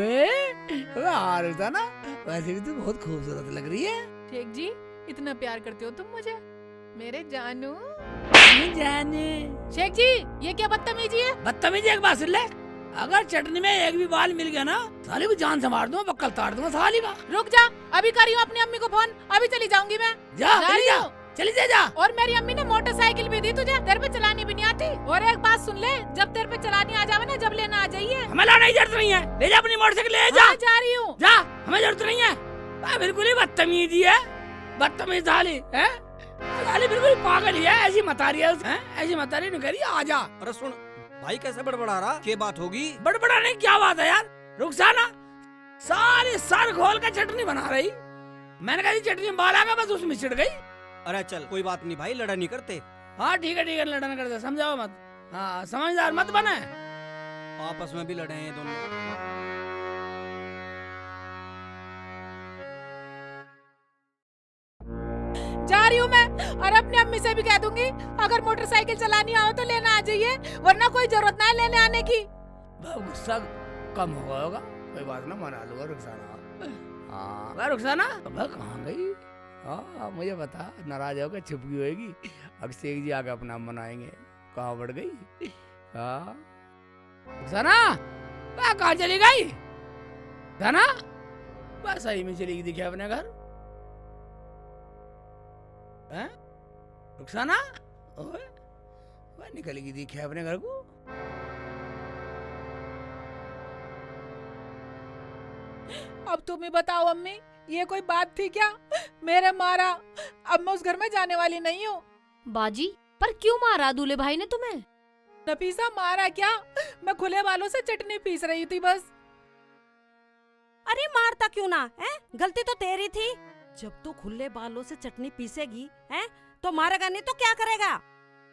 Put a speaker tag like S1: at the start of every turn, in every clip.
S1: हार था ना, वैसे भी तू बहुत खूबसूरत लग रही है।
S2: शेख जी इतना प्यार करते हो तुम मुझे, मेरे जानू।
S1: जाने
S2: शेख जी ये क्या बदतमीजी है?
S1: बदतमीजी एक बात सुन ले, अगर चटनी में एक भी बाल मिल गया ना, साली को जान से मार दूंगा, बक्कल ताड़ दूंगा साली का।
S2: रुक जा, अभी कर रही हूँ अपनी अम्मी को फोन, अभी चली जाऊंगी मैं।
S1: जा
S2: जा
S1: चली
S2: रही
S1: जा,
S2: हूँ।
S1: चली जा, जा।
S2: और मेरी अम्मी ने मोटरसाइकिल भी दी तुझे, तेरे पे चलानी भी नहीं आती। और एक बात सुन ले, जब तेरे पे चलानी आ जावे ना, जब लेना आ जाइए।
S1: हमें लाने की जरूरत नहीं है, ले जा अपनी मोटरसाइकिल, ले जा।
S2: हाँ, जा रही हूँ।
S1: जा, हमें जरूरत नहीं है। बिल्कुल ही बदतमीजी है, बदतमीज साली है, साली बिल्कुल पागल ही है, ऐसी मतारी है, ऐसी मतारी नहीं करी। आ जा।
S3: अरे सुन भाई, कैसे बड़बड़ा रहा, क्या बात होगी?
S1: बड़बड़ाने क्या बात है यार, रुखसाना सारी सर खोल के चटनी बना रही, मैंने कहा चटनी में बाल आ गया, बस उसमें छिड़ गई।
S3: अरे चल कोई बात नहीं भाई, लड़ा नहीं करते।
S1: हाँ ठीक है, लड़ना करते, समझाओ मत। हाँ समझदार मत बने।
S3: आपस में भी लड़े हैं दोनों।
S2: जा रही हूँ मैं, और अपनी अम्मी से भी कह दूंगी अगर मोटरसाइकिल चलानी आओ तो लेना आ जाइए, वरना कोई जरूरत ना है लेने आने की।
S1: गुस्सा कम हो गया होगा, कोई बात ना, मना लूंगा रुखसाना। हाँ मैं रुखसाना कहाँ गई? हाँ मुझे बता, नाराज होकर छुप गई होगी, अब शेख जी आके अपना मनाएंगे, कहाँ बढ़ गई? हाँ रुखसाना कहाँ चली गई? ना बस सही में चली गई दिखे अपने घर। रुखसाना ओए निकल गई दिखे अपने घर को।
S2: अब तुम ही बताओ अम्मी, ये कोई बात थी क्या? मेरे मारा, अब मैं उस घर में जाने वाली नहीं हूँ।
S4: बाजी पर क्यों मारा दूल्हे भाई ने तुम्हें?
S2: नफीसा मारा क्या, मैं खुले बालों से चटनी पीस रही थी बस।
S5: अरे मारता क्यों ना है, गलती तो तेरी थी। जब तू खुले बालों से चटनी पीसेगी है तो मारेगा नहीं तो क्या करेगा?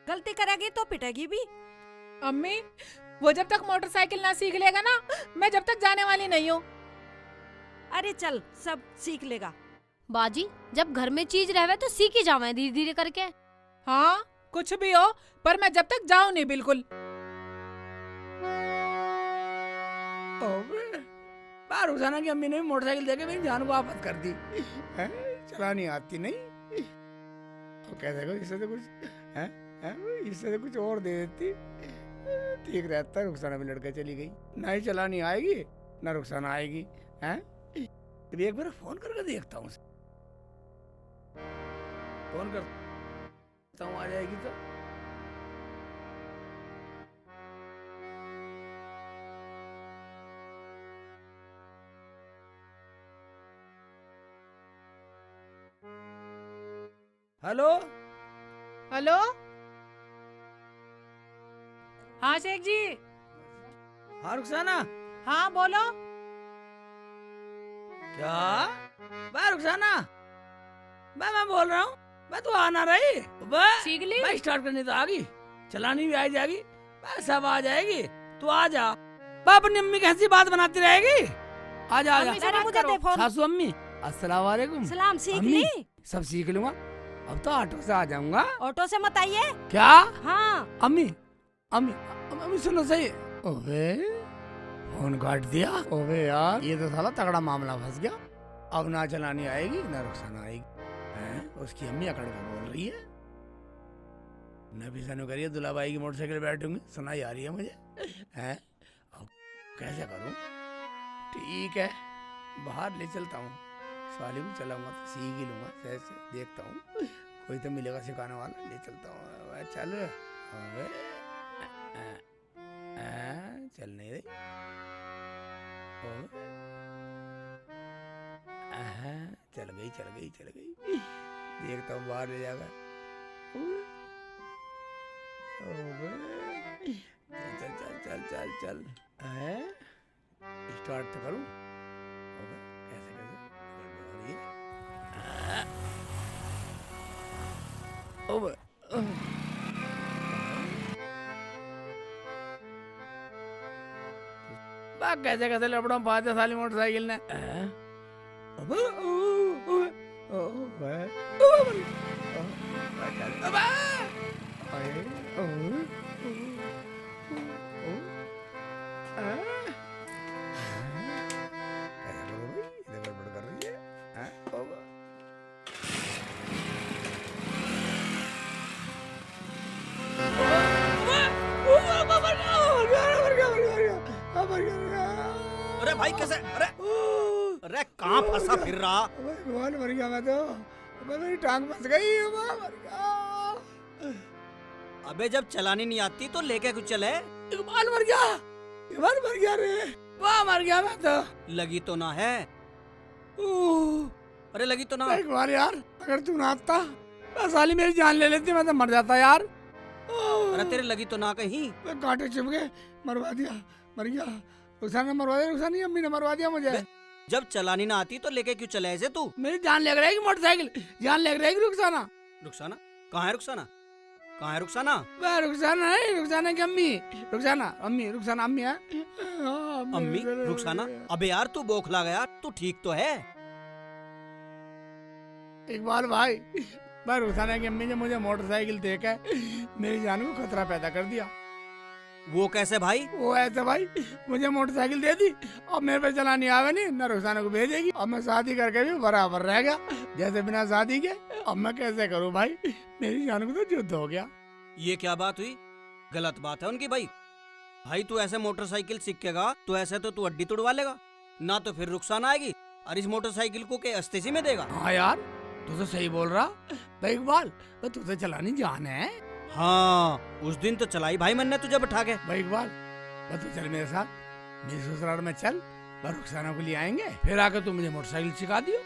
S5: गलती करेगी तो पिटेगी भी।
S2: अम्मी वो जब तक मोटरसाइकिल ना सीख लेगा ना, मैं जब तक जाने वाली नहीं हूँ।
S5: अरे चल सब सीख लेगा।
S4: बाजी जब घर में चीज रहवे तो सीख ही जावे धीरे धीरे करके।
S2: हाँ कुछ भी हो, पर मैं जब तक जाऊँ नहीं बिल्कुल।
S1: रुखसाना की अम्मी ने मोटरसाइकिल देके मेरी जान को आफत कर दी, चलानी आती नहीं, तो कैसे को इससे तो कुछ इससे तो कुछ और दे देती, ठीक रहता। रुखसाना भी लड़का चली गई, ना ही चलानी आएगी ना रुखसाना आएगी। एक बार फोन करके देखता हूँ, फोन करता हूँ, आ जाएगी तो। हेलो
S2: हेलो, हाँ शेख जी।
S1: हाँ रुखसाना,
S2: हाँ बोलो।
S1: क्या मैं रुखसाना, मैं बोल रहा हूँ, मैं तो आना रही,
S2: सीख ली?
S1: मैं स्टार्ट करनी तो आ गई, चलानी भी आ जाएगी, सब आ जाएगी, तू आ जा। अपनी अम्मी कैसी बात बनाती रहेगी, आ जा, आ जा।
S5: अरे मुझे दे फोन।
S1: सासू अम्मी अस्सलाम वालेकुम।
S5: सलाम, सीख
S1: अम्मी,
S5: ली?
S1: सब सीख लूंगा, अब तो ऑटो से आ जाऊंगा।
S5: ऑटो से मत आइए।
S1: क्या?
S5: हाँ
S1: अम्मी अम्मी अम्मी सुनो सही। ओए फोन काट दिया। ओए यार ये तो साला तगड़ा मामला फंस गया, अब ना चलानी आएगी ना रुखसाना आएगी। उसकी अम्मी अकड़ कर बोल रही है, नफीसा ने करिए दुलाबाई की मोटरसाइकिल बैठूंगी, सुनाई आ रही है मुझे। हैं अब कैसे करूं? ठीक है बाहर ले चलता हूँ, साली को चलाऊंगा तो सीख ही लूंगा, जैसे देखता हूँ कोई तो मिलेगा सिखाने वाला, ले चलता हूँ। चल चल नहीं रही, चल गई, देखता हूँ बाहर ले जाकर। चल स्टार्ट तो करूँ, कैसे हो रही है? कैसे कैसे लपड़ा पाते साली मोटरसाइकिल ने।
S3: भाई कैसे? अरे अरे कहाँ फंसा फिर रहा?
S1: भगवान, मर गया मैं तो। मेरी टांग फंस गई। मर गया।
S3: अबे जब चलानी नहीं आती तो लेके कुछ चले।
S1: इकबाल मर गया। इकबाल मर गया रे। वाह, मर गया मैं तो।
S3: लगी तो ना है? अरे लगी तो ना।
S1: इकबाल यार, अगर तू ना आता साली मेरी जान ले लेती, मैं तो मर जाता यार।
S3: अरे तेरे लगी तो ना कहीं।
S1: कांटे चुभ गए, मरवा दिया, मर गया। रुखसाना ने मरवा दिया, रुखसाना की अम्मी ने मरवा दिया मुझे।
S3: जब चलानी ना आती तो लेके क्यों चले ऐसे तू?
S1: मेरी जान लग रहेगी, मोटरसाइकिल जान लग रहेगी। रुखसाना,
S3: रुखसाना कहाँ है? रुखसाना कहाँ है? रुखसाना
S1: मैं रुखसाना नहीं, रुखसाना की अम्मी। रुखसाना अम्मी, रुखसाना अम्मी है।
S3: अम्मी? रुखसाना? अबे यार तू बौखला गया, तू ठीक तो है?
S1: इकबाल भाई, मैं रुखसाना की अम्मी ने मुझे मोटरसाइकिल देकर मेरी जान को खतरा पैदा कर दिया।
S3: वो कैसे भाई?
S1: वो ऐसे भाई, मुझे मोटरसाइकिल दे दी, अब मेरे पे चलानी आवे नहीं, न रुखसाना को भेजेगी। अब मैं शादी करके भी बराबर रह गया जैसे बिना शादी के। अब मैं कैसे करूं भाई, मेरी जान को तो युद्ध हो गया।
S3: ये क्या बात हुई? गलत बात है उनकी भाई। भाई तू ऐसे मोटरसाइकिल सीखेगा तो ऐसे तो तू अड्डी तुड़वा लेगा ना, तो फिर रुखसाना आएगी और इस मोटरसाइकिल को के अस्तेसी में देगा।
S1: हाँ यार, तू तो सही बोल रहा भाई इकबाल, तू तो चलानी जान है।
S3: हाँ उस दिन तो चलाई भाई मैंने तुझे बैठा के।
S1: भाई इकबाल, तू चल मेरे साथ, मेरी ससुराल में चल, रुखसाना को ले आएंगे, फिर आकर तू मुझे मोटरसाइकिल सिखा दियो।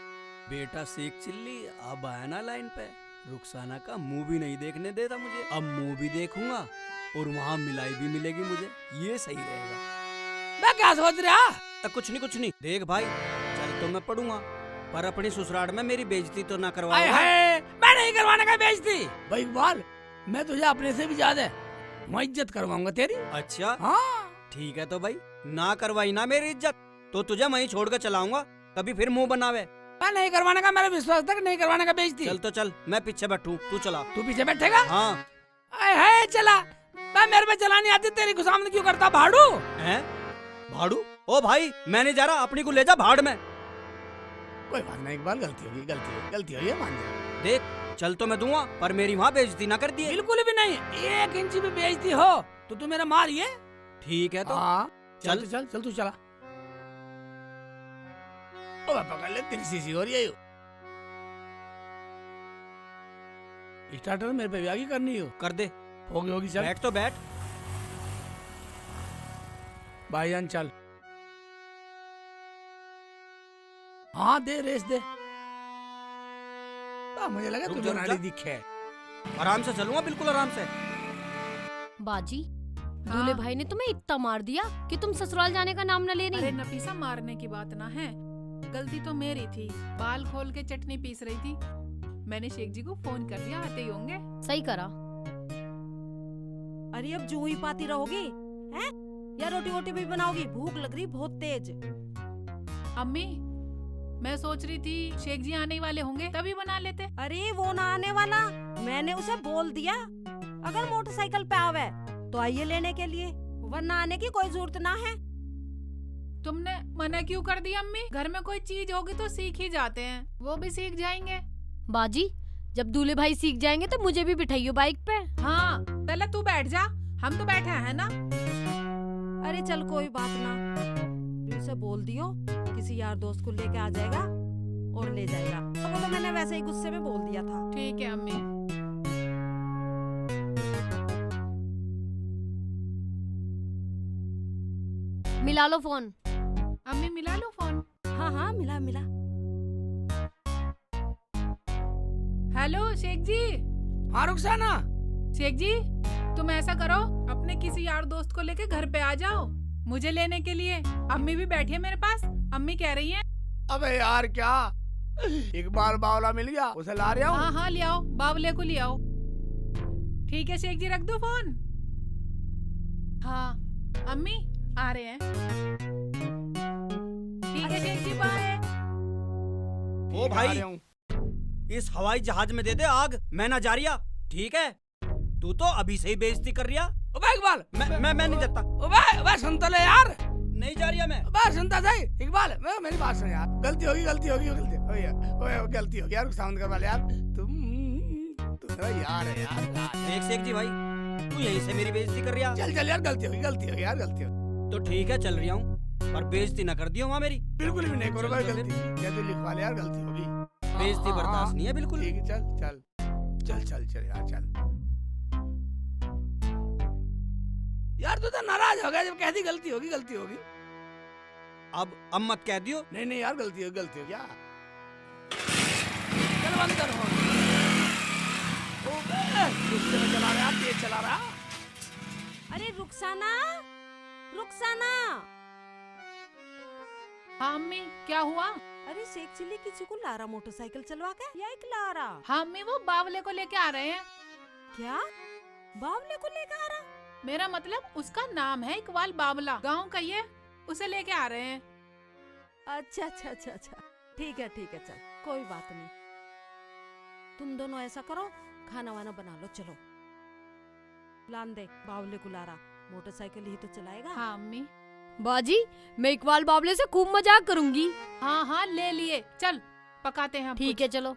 S3: बेटा शेख चिल्ली अब आया ना लाइन पे। रुखसाना का मुंह भी नहीं देखने देता मुझे, अब मुंह भी देखूंगा और वहाँ मिलाई भी मिलेगी मुझे, ये सही रहेगा।
S1: मैं क्या सोच रहा?
S3: कुछ नहीं देख भाई, चल तो मैं पढ़ूंगा पर अपनी ससुराल में मेरी बेइज्जती तो ना
S1: आए
S3: करवा।
S1: हाय, मैं नहीं करवाने का बेइज्जती। भाई इकबाल, मैं तुझे अपने से भी ज्यादा मैं इज्जत करवाऊंगा तेरी।
S3: अच्छा
S1: हाँ
S3: ठीक है, तो भाई ना करवाई ना मेरी इज्जत तो तुझे वहीं छोड़ कर चलाऊंगा, कभी फिर मुंह बनावे।
S1: मैं नहीं करवाने का, मेरा विश्वास तक नहीं करवाने का बेइज्जती।
S3: चल तो चल, मैं पीछे बैठूं, तू चला।
S1: तू पीछे बैठेगा?
S3: हाँ।
S1: आए हाय, चला। मैं मेरे पे चलानी आती, तेरी खुशामद क्यों करता भाड़ू?
S3: हैं? भाड़ू? ओ भाई मैं नहीं जा रहा, अपनी को ले जा भाड़ में।
S1: कोई बात नहीं इकबाल, गलती होगी, मान जा।
S3: देख चल तो मैं दूंगा पर मेरी वहाँ बेइज्जती ना कर दिए।
S1: बिल्कुल भी नहीं, 1 इंच भी बेइज्जती हो तो तू मेरा मारिए।
S3: ठीक है तो
S1: हाँ
S3: चल।
S1: चल तू चला। ओ पकड़ ले, तेरी सीसी हो रही है। स्टार्टर मेरे पे भी आगे करनी हो,
S3: कर दे।
S1: होगी चल।
S3: बैठ तो बैठ।
S1: भाईजान चल। हाँ दे, रेस दे। मुझे लगा
S3: रुक
S1: तुझे
S3: जा, रुक
S1: नाड़ी
S3: जा।
S1: दिखे।
S3: आराम से चलूंगा, बिल्कुल आराम से।
S4: बाजी,
S2: हाँ।
S4: दूल्हे भाई ने तुम्हें इतना मार दिया कि तुम ससुराल जाने का नाम न ले
S2: अरे
S4: रही।
S2: नफीसा, मारने की बात ना है, गलती तो मेरी थी। बाल खोल के चटनी पीस रही थी, मैंने शेख जी को फोन कर दिया, आते ही होंगे।
S4: सही करा।
S5: अरे अब जू ही पाती रहोगी हैं? या रोटी वोटी भी बनाओगी? भूख लग रही बहुत तेज।
S2: अम्मी, मैं सोच रही थी शेख जी आने वाले होंगे तभी बना लेते।
S5: अरे वो ना आने वाला, मैंने उसे बोल दिया अगर मोटरसाइकिल पे आवे तो आइए लेने के लिए, वरना आने की कोई जरूरत ना है।
S2: तुमने मना क्यों कर दिया अम्मी? घर में कोई चीज होगी तो सीख ही जाते हैं, वो भी सीख जाएंगे।
S4: बाजी, जब दूल्हे भाई सीख जाएंगे तो मुझे भी बिठाइयो बाइक पे।
S2: हाँ पहले तू बैठ जा, हम तो बैठे हैं ना।
S5: अरे चल कोई बात ना, उसे बोल दियो किसी यार दोस्त को लेके आ जाएगा और ले जाएगा। वो तो मैंने वैसे ही गुस्से में बोल दिया था।
S2: ठीक है अम्मी।
S4: मिला लो फोन।
S2: अम्मी मिला लो फोन।
S5: हाँ हाँ मिला मिला।
S2: हेलो शेख जी।
S1: हाँ रुखसाना।
S2: शेख जी, तुम ऐसा करो, अपने किसी यार दोस्त को लेके घर पे आ जाओ मुझे लेने के लिए। अम्मी भी बैठी है मेरे पास, अम्मी कह रही हैं।
S1: अबे यार क्या, इकबाल बावला मिल गया, उसे ला रहा हूँ।
S2: हाँ हाँ ले आओ, बावले को ले आओ। ठीक है शेख जी, रख दो फोन। हाँ अम्मी आ रहे हैं। ठीक है शेख जी, बाय।
S3: ओ भाई, इस हवाई जहाज में दे दे आग, मैं ना जा रिया। ठीक है, तू तो अभी से ही बेइज्जती कर रिया।
S1: इकबाल,
S3: मैं नहीं जाता।
S1: सुन तो ले यार,
S3: नहीं जा रिया मैं।
S1: सुनता सही इकबाल, मेरी बात सुन यार। गलती होगी यार, साउंड करवा ले यार। तुम मेरा यार है यार।
S3: देख शेख जी भाई, तू यहीं से मेरी बेइज्जती कर रिया।
S1: चल यार, गलती होगी यार, गलती होगी।
S3: तो ठीक है, चल रिया हूँ। पर बेइज्जती ना कर दियो वहाँ मेरी।
S1: बिल्कुल भी नहीं करो भाई,
S3: चल तो
S1: गलती क्या तो लिखवा ले यार, गलती होगी।
S3: बेइज्जती
S1: हाँ,
S3: बर्दाश्त
S1: हाँ,
S3: नहीं है बिल्कुल।
S1: ठीक है, चल चल चल चल चल यार, चल यार। तू तो नाराज हो गया जब कहती गलती होगी, गलती होगी।
S3: अब मत कह दियो।
S1: नहीं नहीं यार, गलती होगी, गलती होगी यार। चल बंद कर फोन। ओबे गुस्से में चला रहा, तेज चला रहा।
S5: अरे रुखसाना, रुखसाना।
S2: हाँ अम्मी, क्या हुआ?
S5: अरे शेख चिल्ली किसी को ला रहा मोटरसाइकिल चलवा के, या एक ला रहा?
S2: हाँ अम्मी, वो बावले को लेके आ रहे हैं।
S5: क्या बावले को लेकर आ रहा?
S2: मेरा मतलब उसका नाम है इकबाल बावला, गांव का ये, उसे लेके आ रहे हैं।
S5: अच्छा अच्छा अच्छा अच्छा, ठीक है चल, कोई बात नहीं। तुम दोनों ऐसा करो, खाना वाना बना लो, चलो। लान दे बावले को ला रहा, मोटरसाइकिल ही तो चलाएगा।
S2: हाँ अम्मी।
S4: बाजी, मैं इकबाल बावले से खूब मजाक करूंगी।
S2: हाँ हाँ ले लिए, चल पकाते हैं हम
S4: ठीक
S2: कुछ।
S4: है चलो।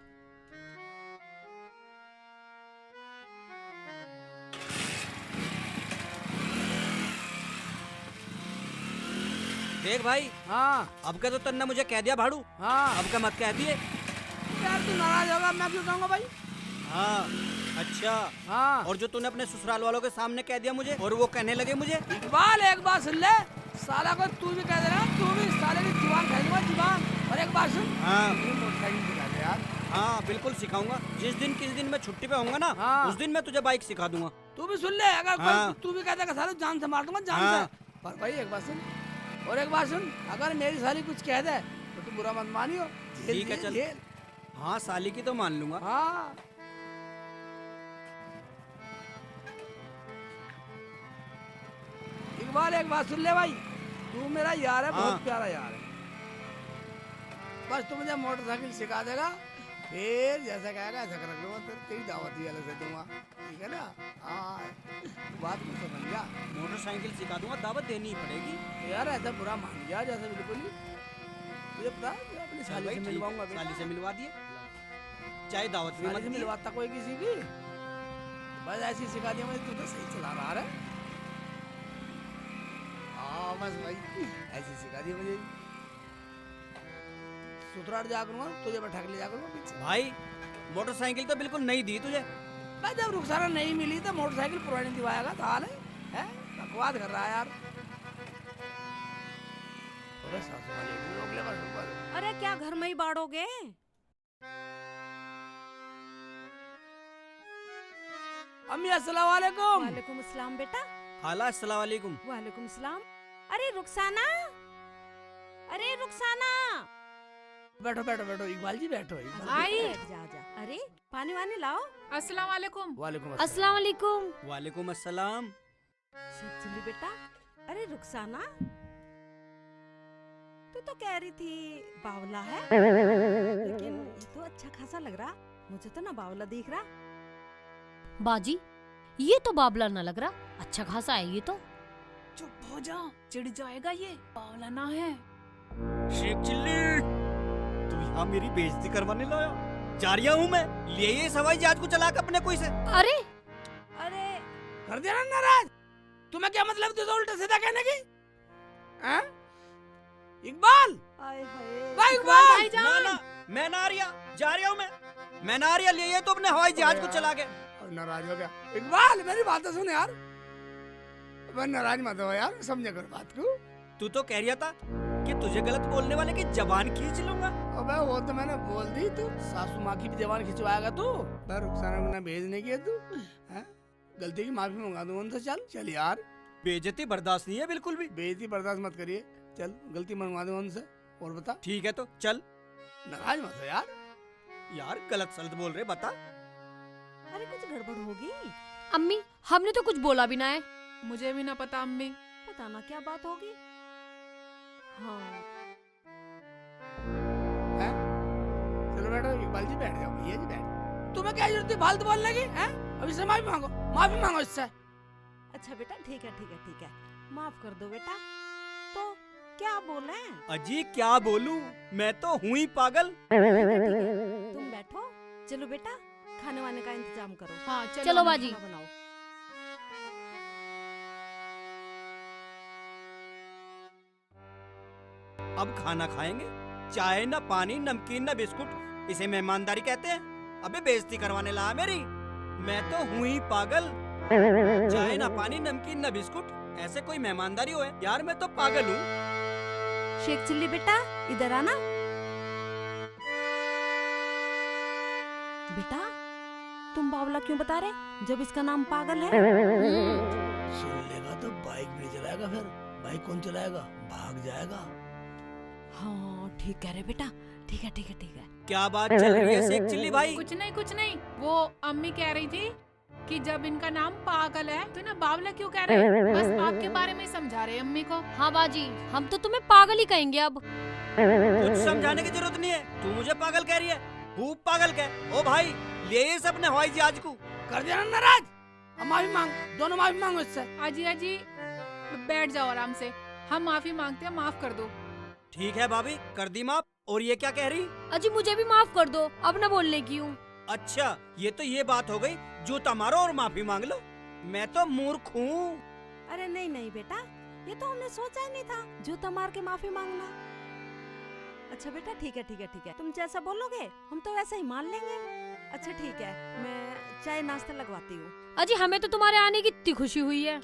S3: देख भाई,
S1: हाँ
S3: अब का तो तन्ना मुझे कह दिया भाड़ू,
S1: हाँ
S3: अब का मत कह दिए।
S1: यार तू नाराज होगा, मैं क्यों कहूँगा भाई।
S3: हाँ अच्छा।
S1: हाँ
S3: और जो तूने अपने ससुराल वालों के सामने कह दिया मुझे, और वो कहने लगे मुझे।
S1: इकबाल एक बात सुन ले, साला को तू भी कह देना, तू भी साले की जुबान खाई दूंगा, जुबान। और एक बात सुन,
S3: हाँ
S1: तू मोटरसाइकिल सिखा दे यार।
S3: हाँ बिल्कुल सिखाऊंगा। किस दिन मैं छुट्टी पे होऊंगा ना,
S1: हाँ।
S3: उस दिन मैं तुझे बाइक सिखा दूंगा।
S1: तू भी सुन ले, अगर
S3: हाँ।
S1: तू भी कहता साले जान से मार दूंगा, जान
S3: हाँ।
S1: से। पर भाई एक बात सुन, और एक बात सुन, अगर मेरी साली कुछ कह दे तो तू बुरा मत मानियो।
S3: ठीक है, चल। हाँ साली की तो मान लूंगा।
S1: हाँ इकबाल एक बात सुन ले भाई, तू मेरा यार है,
S3: हाँ।
S1: बहुत प्यारा यार है। बस तू मुझे मोटरसाइकिल सिखा देगा, फिर जैसा कहेगा ऐसा कर लूंगा, फिर तेरी दावत ही अलग से दूंगा, ठीक है ना। हाँ तू बात को समझ जा।
S3: मोटरसाइकिल सिखा दूंगा, दावत देनी ही पड़ेगी।
S1: यार ऐसा बुरा मान गया जैसे, बिल्कुल ही तुझे पता है, मैं अपनी
S3: चल
S1: साली
S3: भाई,
S1: से
S3: ठीक
S1: मिलवाऊंगा
S3: है,
S1: बेटा।
S3: साली से मिलवा दिए, चाहे दावत भी
S1: साली
S3: मत
S1: से
S3: दिए।
S1: मिलवाता कोई किसी की, बस ऐसी सिखा दिया मुझे, तू तो सही चला रहा है। हाँ बस भाई ऐसी सिखा दी मुझे, सुतराट जा करूंगा, तुझे बैठा के ले जा करूंगा पीछे।
S3: भाई मोटरसाइकिल तो बिल्कुल नहीं दी तुझे।
S1: भाई जब रुखसाना नहीं मिली तो मोटरसाइकिल पुरानी दिवाएगा, तो हाल है बकवास कर रहा है यार। अरे सासू माँ लेडी रोक ले, बस रुक बस।
S5: अरे क्या घर में ही बाड़ोगे?
S1: अम्मी अस्सलाम वालेकुम।
S5: वालेकुम अस्सलाम बेटा।
S3: खाला अस्सलाम वालेकुम।
S5: वालेकुम अस्सलाम। अरे रुखसाना, अरे रुखसाना।
S1: बैठो बैठो बैठो इकबाल जी, बैठो इकबाल।
S2: आई।
S5: जा जा, अरे पानी वानी लाओ।
S2: अस्सलाम वालेकुम।
S1: वालेकुम
S4: अस्सलाम वालेकुम।
S3: वालेकुम अस्सलाम।
S5: शेख चिल्ली बेटा, अरे रुखसाना, तू तो कह रही थी बावला है, लेकिन ये तो अच्छा खासा लग रहा, मुझे तो ना बावला दिख रहा।
S4: बाजी, ये तो बाबला ना लग रहा, अच्छा खासा है ये तो।
S2: चुप हो जा, चिढ़ जाएगा ये, बावला ना है।
S3: शेख चिल्ली, तू यहाँ मेरी बेइज्जती करवाने लाया? जा रहा हूँ मैं, ले ये सवाई जहाज को चला के अपने कोई से।
S4: अरे
S5: अरे
S1: कर दिया ना नाराज। तुम्हें क्या मतलब तुझे उल्टा सीधा कहने की? हैं? इकबाल,
S5: आए हाय।
S1: भाई इकबाल,
S2: भाईजान।
S3: ना ना, मैं ना आ रिया, जा रहा हूँ मैं ना आ रिया, ले ये तो अपने हवाई जहाज को चला के।
S1: और नाराज हो गया। इकबाल मेरी बात तो सुन यार, मैं नाराज मत हो यार, समझे कर बात को।
S3: तू तो कह रहा था कि तुझे गलत बोलने वाले की जबान खींच लूंगा।
S1: अबे वो तो मैंने बोल दी, तू सासू माँ की भी जबान खिंचवाएगा तू, मैं रुखसाना को ना भेजने की है तू, हैं? गलती की माफी मंगा दूं उनसे। चल चल यार,
S3: बेइज्जती बर्दाश्त नहीं है बिल्कुल भी।
S1: बेइज्जती बर्दाश्त मत करिए, चल गलती मंगवा दूं उनसे। और बता,
S3: ठीक है तो चल।
S1: नाराज मत हो यार।
S3: यार गलत सलत बोल रहे, बता।
S5: अरे कुछ गड़बड़ होगी,
S4: अम्मी, हमने तो कुछ बोला भी ना है।
S2: मुझे भी ना पता अम्मी।
S5: पता ना क्या बात होगी। हाँ
S1: हैं? चलो बैठो इकबाल जी, बैठ जाओ भैया जी, बैठ। तुम्हें क्या जरूरत है फालतू बोलने की? हैं? अब इससे माफी मांगो, माफी मांगो इससे।
S5: अच्छा बेटा, ठीक है ठीक है ठीक है, माफ कर दो बेटा। तो क्या बोले?
S3: अजी क्या बोलूं, मैं तो हूँ ही पागल।
S5: तुम बैठो, चलो बेटा खाने वाने का इंतजाम करो।
S2: हाँ
S4: चलो बाजी।
S5: खाना बनाओ।
S3: अब खाना खाएंगे, चाय न पानी नमकीन न बिस्कुट, इसे मेहमानदारी कहते हैं? अबे बेइज्जती करवाने ला मेरी, मैं तो हूँ ही पागल। चाय न पानी नमकीन न बिस्कुट, ऐसे कोई मेहमानदारी हो है? यार मैं तो पागल हूँ।
S5: शेख चिल्ली बेटा इधर आना। बेटा तुम बावला क्यों बता रहे जब इसका नाम पागल है?
S1: सुन लेगा तो बाइक नहीं चलाएगा, फिर बाइक कौन चलाएगा? भाग जाएगा।
S5: हाँ ठीक कह रहे बेटा, ठीक है ठीक है ठीक है।
S3: क्या बात चल रही है शेख चिल्ली भाई?
S2: कुछ नहीं, वो अम्मी कह रही थी कि जब इनका नाम पागल है तो ना बावला क्यों कह रहे हैं? बस आपके बारे में ही समझा रहे हैं अम्मी को।
S4: हाँ बाजी, हम तो तुम्हें पागल ही कहेंगे अब।
S3: कुछ समझाने की जरूरत नहीं है, तू मुझे पागल कह रही है, खूब पागल कह। ओ भाई ले ये सब ने हवाई जहाज को।
S1: कर दिया ना नाराज, अब माफी मांग, दोनों माफी मांगो इससे।
S2: अजी बैठ जाओ आराम से, हम माफी मांगते हैं, माफ कर दो।
S3: ठीक है भाभी, कर दी माफ। और ये क्या कह रही?
S4: अजी मुझे भी माफ कर दो, अब न बोलने की हूँ।
S3: अच्छा ये तो ये बात हो गई, जूता मारो और माफी मांग लो। मैं तो मूर्ख हूँ।
S5: अरे नहीं नहीं बेटा, ये तो हमने सोचा ही नहीं था जूता मार के माफी मांगना। अच्छा बेटा ठीक है ठीक है ठीक है, तुम जैसा बोलोगे हम तो वैसा ही मान लेंगे। अच्छा ठीक है, मैं चाय नाश्ता लगवाती हूँ।
S4: अजी हमें तो तुम्हारे आने की इतनी खुशी हुई है।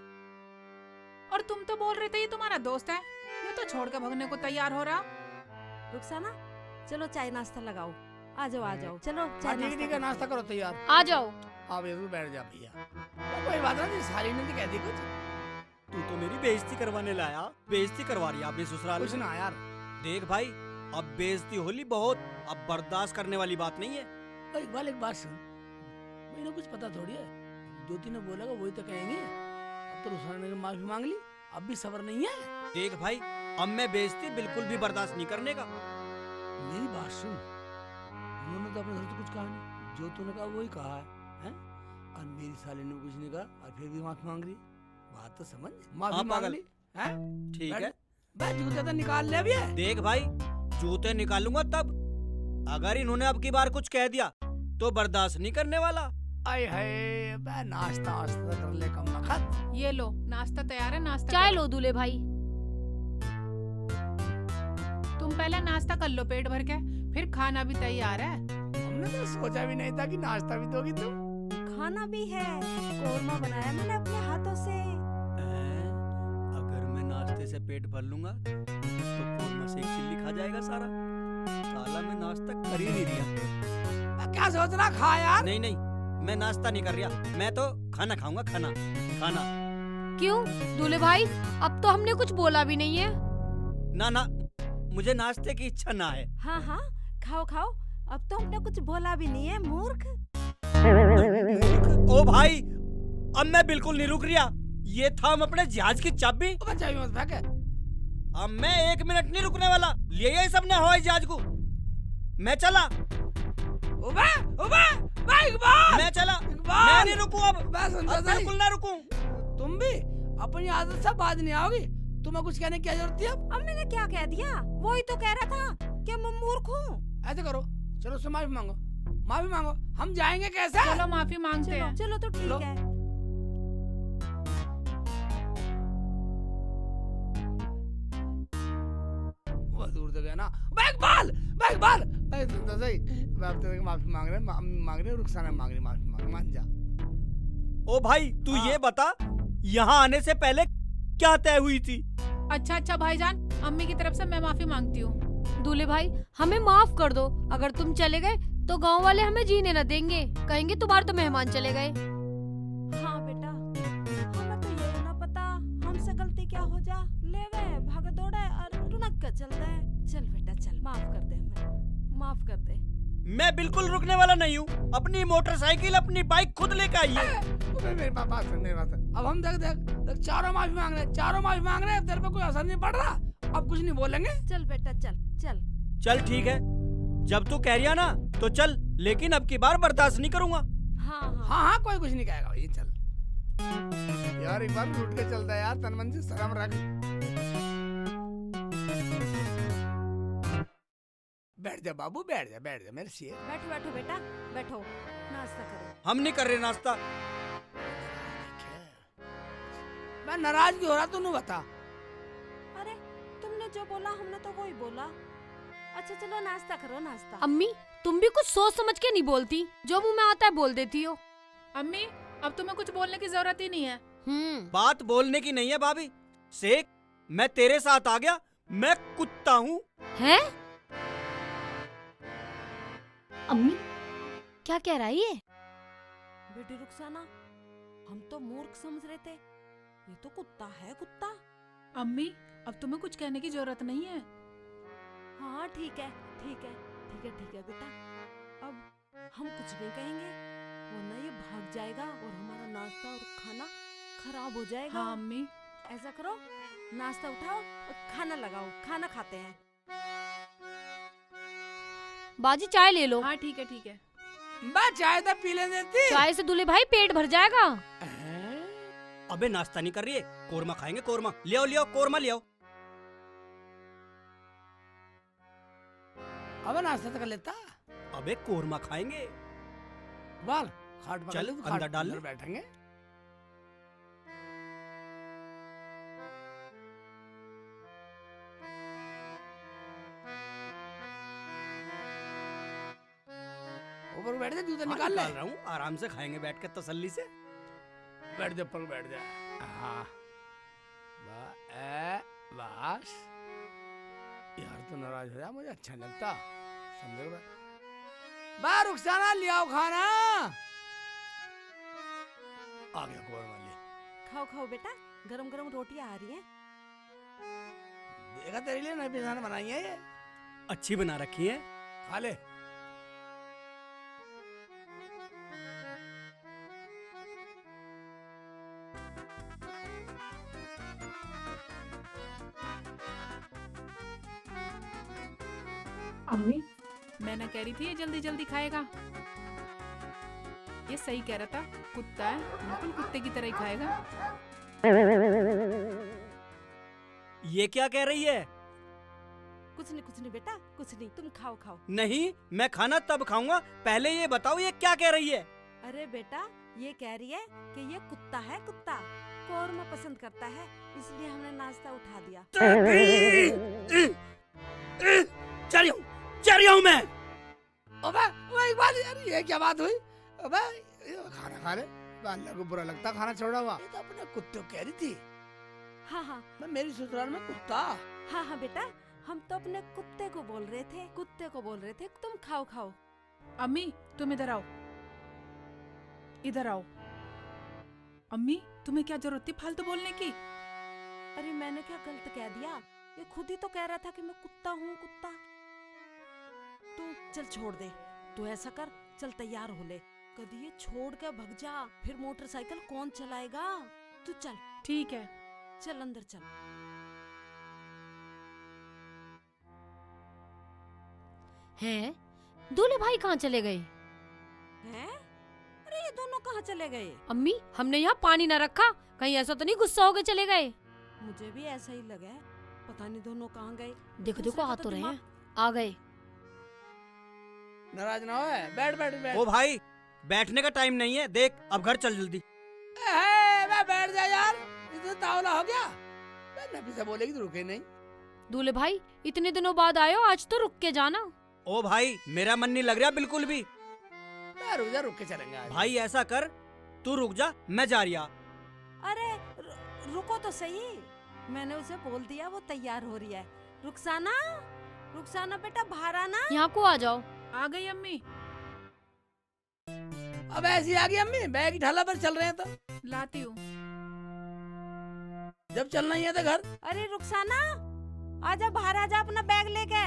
S2: और तुम तो बोल रहे थे ये तुम्हारा दोस्त है, ये तो छोड़ के भागने को तैयार हो रहा।
S5: रुखसाना चलो चाय नाश्ता लगाओ, आ जाओ चलो चाय
S1: ठीक है, नाश्ता करो तैयार।
S4: आ जाओ।
S1: आप ये बैठ जा भैया, कोई बात नहीं, साली ने तो कह दी कुछ।
S3: तू तो मेरी बेइज्जती करवाने लाया, बेइज्जती करवा रही है आपने ससुराल
S1: कुछ
S3: में।
S1: ना यार।
S3: देख भाई, अब बेइज्जती होली बहुत, अब बर्दाश्त करने वाली बात नहीं है।
S1: इकबाल एक बात सुन, मैंने कुछ पता थोड़ी है, ज्योति ने बोलेगा वही तो कहेंगे। अब तो रुसाना ने माफी मांग ली, अब भी सब्र नहीं है।
S3: देख भाई, अब मैं बेइज्जती बिल्कुल भी बर्दाश्त नहीं करने का।
S1: मेरी बात सुन, उन्होंने तो अपने घर से कुछ कहा नहीं, जो तूने कहा वही कहा है? और मेरी साली ने कुछ नहीं कहा और फिर भी माफी मांग रही। बात तो समझ, माफी
S3: हाँ,
S1: मांग
S3: पागल।
S1: ली है।
S3: ठीक है,
S1: भाई जूते तो निकाल ले अभी।
S3: देख भाई, जूते निकालूंगा तब, अगर इन्होंने अब की बार कुछ कह दिया तो बर्दाश्त नहीं करने वाला।
S1: आय हाय, बे नाश्ता वास्ता कर ले कम नखत।
S2: ये लो नाश्ता तैयार है, नाश्ता
S4: चाय
S2: करो।
S4: लो दूल्हे भाई।
S2: तुम पहले नाश्ता कर लो पेट भर के, फिर खाना भी तैयार है।
S1: हमने तो सोचा भी नहीं था कि नाश्ता भी दोगी तुम।
S5: खाना भी है, कोरमा बनाया मैंने अपने हाथों से।
S3: अगर मैं नाश्ते से पेट भर लूंगा तो कौरमा से एक चिल्ली खा जाएगा सारा। साला मैं नाश्ता कर ही नहीं रहा।
S1: क्या सोच रहा, खा यार।
S3: नहीं, मैं नाश्ता नहीं कर रहा, मैं तो खाना खाऊंगा। खाना
S4: क्यों दूल्हे भाई, अब तो हमने कुछ बोला भी नहीं है।
S3: ना, मुझे नाश्ते की इच्छा ना है।
S5: हाँ हाँ खाओ, अब तो हमने कुछ बोला भी नहीं है मूर्ख।
S3: ओ भाई, अब मैं बिल्कुल नहीं रुक रहा। ये था हम अपने जहाज की चाबी।
S1: चाबी मत फेंक।
S3: अब मैं 1 मिनट नहीं रुकने वाला। लिए सबने हवाई जहाज को, मैं चला।
S1: इकबाल,
S3: मैं चला,
S1: इकबाल।
S3: मैं नहीं रुकूं अब
S1: सुनता था।
S3: बिल्कुल ना रुकूं।
S1: तुम भी अपनी आदत से बाज नहीं आओगी। तुम्हें कुछ कहने की क्या जरूरत थी? अब
S5: मैंने क्या कह दिया? वही तो कह रहा था कि मैं मूर्ख हूँ।
S1: ऐसे करो, चलो उससे माफी मांगो। हम जाएंगे कैसे?
S2: चलो माफी मांगते हैं।
S5: चलो तो
S1: चलो।
S5: ठीक है।
S1: वो दूर तक है ना। इकबाल, भाई सुनता सही। अब तो माफी मांग रहे, रुखसाना मांग रही माफी, मान जा।
S3: ओ भाई, तू
S1: हाँ।
S3: ये बता, यहाँ आने से पहले क्या तय हुई थी?
S2: अच्छा भाईजान, अम्मी की तरफ से मैं माफी मांगती हूँ।
S4: दूल्हे भाई हमें माफ कर दो, अगर तुम चले गए तो गांव वाले हमें जीने न देंगे, कहेंगे तुम्हारे तो मेहमान चले गए।
S5: हाँ बेटा, हमें तो ये ना पता हमसे गलती क्या हो जा, ले वे भाग दौड़े और टुनक कर चल दे। चल बेटा चल, माफ कर दे, हमें माफ कर दे।
S3: मैं बिल्कुल रुकने वाला नहीं हूँ। अपनी मोटरसाइकिल, अपनी बाइक खुद लेकर आइए।
S1: मेरी बात सुन। अब हम देख चारों माफी मांग रहे हैं। तेरे पे कोई असर नहीं पड़ रहा, अब कुछ नहीं बोलेंगे।
S5: चल बेटा
S3: चल ठीक है, जब तू कह रही है ना तो चल, लेकिन अब की बार बर्दाश्त नहीं करूंगा।
S5: हाँ
S1: कोई कुछ नहीं कहेगा। ये चल यार, एक बार लूट के चलता है यार, तन मन से शर्म रख। बैठ जा बाबू, बैठ जा मेरे शेर।
S5: बैठो बेटा, बैठो, नाश्ता करो।
S3: हम नहीं कर रहे नाश्ता।
S1: मैं नाराज क्यों हो रहा, तू बता।
S5: अरे तुमने जो बोला हमने तो वही बोला। अच्छा चलो नाश्ता करो नाश्ता।
S4: अम्मी तुम भी कुछ सोच समझ के नहीं बोलती, जो मुंह में आता है बोल देती हो।
S2: अम्मी अब तुम्हें कुछ बोलने की जरूरत ही नहीं है।
S3: बात बोलने की नहीं है भाभी। शेख, मैं तेरे साथ आ गया, मैं कुत्ता हूँ।
S4: हैं? अम्मी क्या कह रहा है ये?
S5: बेटी रुखसाना, हम तो मूर्ख समझ रहे थे, ये तो कुत्ता है कुत्ता।
S2: अम्मी अब तुम्हें कुछ कहने की जरूरत नहीं है।
S5: हाँ ठीक है ठीक है ठीक है ठीक है बेटा, अब हम कुछ नहीं कहेंगे, वरना ये भाग जाएगा और हमारा नाश्ता और खाना खराब हो जाएगा।
S2: हाँ अम्मी।
S5: ऐसा करो, नाश्ता उठाओ और खाना लगाओ, खाना खाते हैं।
S4: बाजी चाय ले लो।
S2: हाँ ठीक है ठीक है।
S1: बा चाय तो पी ले देती।
S4: चाय से दूल्हे भाई पेट भर जाएगा।
S3: अबे नाश्ता नहीं कर रही है? कोरमा खाएंगे, कोरमा ले आओ, ले आओ, कोरमा ले आओ।
S1: अब नाश्ता तो कर लेता।
S3: अबे कोरमा खाएंगे।
S1: बाल खाट पकड़
S3: चल,
S1: ले, तो
S3: अंदर
S1: खाट
S3: डाल ले।
S1: अंदर बैठेंगे। ऊपर बैठ जा, जूता
S3: हाँ,
S1: निकाल ले।
S3: निकाल रहा हूँ, आराम से खाएंगे बैठ के तसल्ली से।
S1: बैठ जा, ऊपर बैठ जा। हाँ बस यार, तो नाराज हो जा, मुझे अच्छा लगता। समझे बा रुखसाना, ले आओ खाना। आ गया कोरमा ले।
S5: खाओ खाओ बेटा, गरम गरम रोटियां आ रही हैं।
S1: देखा तेरे लिए नई पिज़्ज़ा बनाई है ये।
S3: अच्छी बना रखी है।
S1: खा ले।
S2: अम्मी मैं ना कह रही थी ये जल्दी जल्दी खाएगा। ये सही कह रहा था, कुत्ता है, बिल्कुल कुत्ते की तरह ही खाएगा।
S3: ये क्या कह रही है?
S5: कुछ नहीं बेटा, कुछ नहीं, तुम खाओ खाओ।
S3: नहीं, मैं खाना तब खाऊंगा, पहले ये बताओ ये क्या कह रही है?
S5: अरे बेटा, ये कह रही है कि ये कुत्ता है कुत्ता, कोरमा पसंद करता है, इसलिए हमने नाश्ता उठा दिया।
S3: चल रही हूँ मैं।
S1: अबे वही बात यार, ये क्या बात हुई? अबे ये खाना खा ले। अल्लाह को बुरा लगता खाना छोड़ा हुआ। ये तो अपने कुत्ते को कह रही थी।
S5: हाँ हाँ
S1: मैं मेरी ससुराल में कुत्ता।
S5: हाँ हाँ बेटा, हम तो अपने कुत्ते को बोल रहे थे, कुत्ते को बोल रहे थे, तुम खाओ खाओ।
S2: अम्मी तुम इधर आओ, इधर आओ। अम्मी तुम्हें क्या जरूरत थी फालतू बोलने की?
S5: अरे मैंने क्या गलत कह दिया? ये खुद ही तो कह रहा था कि मैं कुत्ता हूँ कुत्ता। तू चल छोड़ दे, तू ऐसा कर, चल तैयार हो ले, कभी ये छोड़ के भग जा, फिर मोटरसाइकिल कौन चलाएगा? तू चल,
S2: ठीक है।
S5: चल अंदर चल।
S4: हैं? दूल्हे भाई कहाँ चले गए?
S5: हैं? अरे ये दोनों कहाँ चले गए?
S4: अम्मी हमने यहाँ पानी न रखा, कहीं ऐसा तो नहीं गुस्सा हो गए चले गए?
S5: मुझे भी ऐसा ही लगा है, पता नहीं दोनों कहाँ गए।
S4: देखो
S5: दूसरे
S4: देखो आ
S5: का
S4: तो रहे
S5: दिमाग-
S4: हैं, आ गए।
S1: नाराज ना हो, बैठ बैठ बैठ।
S3: ओ भाई, बैठने का टाइम नहीं है, देख अब घर चल जल्दी।
S1: मैं बैठ जा यार, इतना तावला हो गया। मैं नफी से बोलेगी तो रुके नहीं।
S4: दूल्हे भाई इतने दिनों बाद आए हो, आज तो रुक के जाना।
S3: ओ भाई, मेरा मन नहीं लग रहा बिल्कुल भी।
S1: मैं रुक जा, रुक के चलेंगे आज।
S3: भाई ऐसा कर, तू रुक जा, मैं जा रही।
S5: अरे रुको तो सही, मैंने उसे बोल दिया, वो तैयार हो रही है। रुखसाना, रुखसाना बेटा बाहर आना।
S4: यहाँ को आ जाओ।
S2: आ गई अम्मी।
S1: अब ऐसी आ गई अम्मी, बैग ढाला पर चल रहे हैं तो।
S2: लाती हूँ।
S1: जब चलना ही है तो घर।
S5: अरे रुखसाना, आजा बाहर, आजा अपना बैग लेके।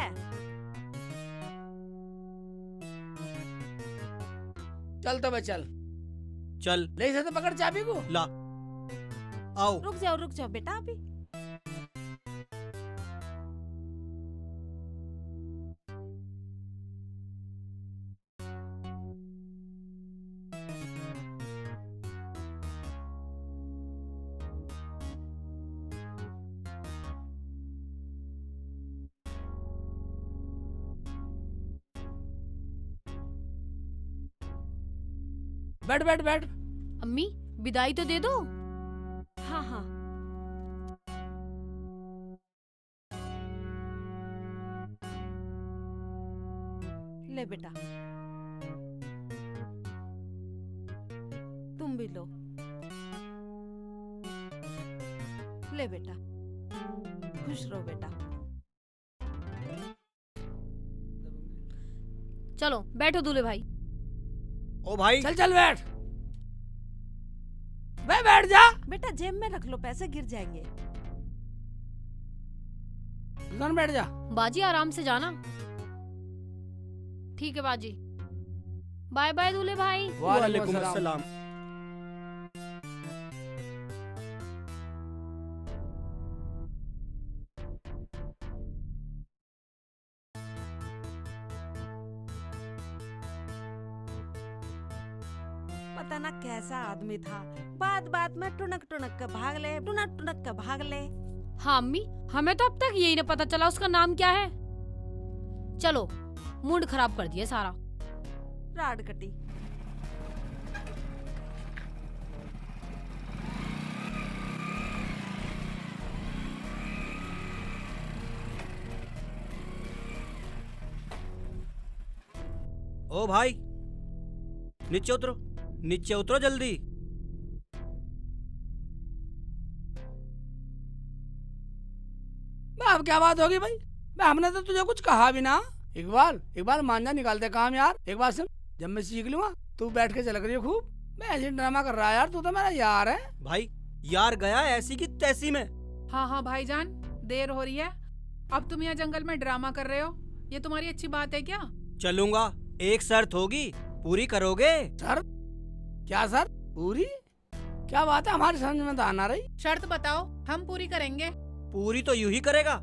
S1: चल तो बे चल,
S3: चल
S1: ले से तो पकड़ चाबी को।
S3: ला, आओ।
S5: रुक जाओ बेटा अभी।
S1: बैठ बैठ बैठ।
S4: अम्मी विदाई तो दे दो।
S5: हाँ हाँ ले बेटा, तुम भी लो। ले बेटा, खुश रहो बेटा।
S4: चलो बैठो दूल्हे भाई।
S3: ओ भाई
S1: चल चल बैठ, बैठ जा।
S5: बेटा जेब में रख लो, पैसे गिर जाएंगे।
S1: रुकसान बैठ जा।
S4: बाजी आराम से जाना। ठीक है बाजी। बाय बाय दूल्हे भाई।
S3: वालेकुम अस्सलाम।
S5: पता ना कैसा आदमी था, बात बात में टुनक टुनक के भाग ले, टुनक टुनक के भाग ले।
S4: हाँ अम्मी, हमें तो अब तक यही नहीं पता चला उसका नाम क्या है। चलो मूड खराब कर दिया सारा।
S5: राड कटी।
S3: ओ भाई नीचे उतरो, नीचे उतरो जल्दी।
S1: अब क्या बात होगी भाई? हमने तो तुझे कुछ कहा भी ना। इकबाल मांझा निकालते काम यार। एक बात सुन, जब मैं सीख लूंगा तू बैठ के चलक रही है खूब। मैं ऐसे ड्रामा कर रहा है यार, तू तो मेरा यार है।
S3: भाई यार गया ऐसी की तैसी में।
S2: हाँ हाँ भाईजान, देर हो रही है। अब तुम यहाँ जंगल में ड्रामा कर रहे हो, ये तुम्हारी अच्छी बात है क्या?
S3: चलूंगा, एक शर्त होगी, पूरी करोगे?
S1: सर क्या सर? पूरी क्या बात है, हमारी समझ में तो आना रही।
S2: शर्त बताओ, हम पूरी करेंगे।
S3: पूरी तो यूं ही करेगा,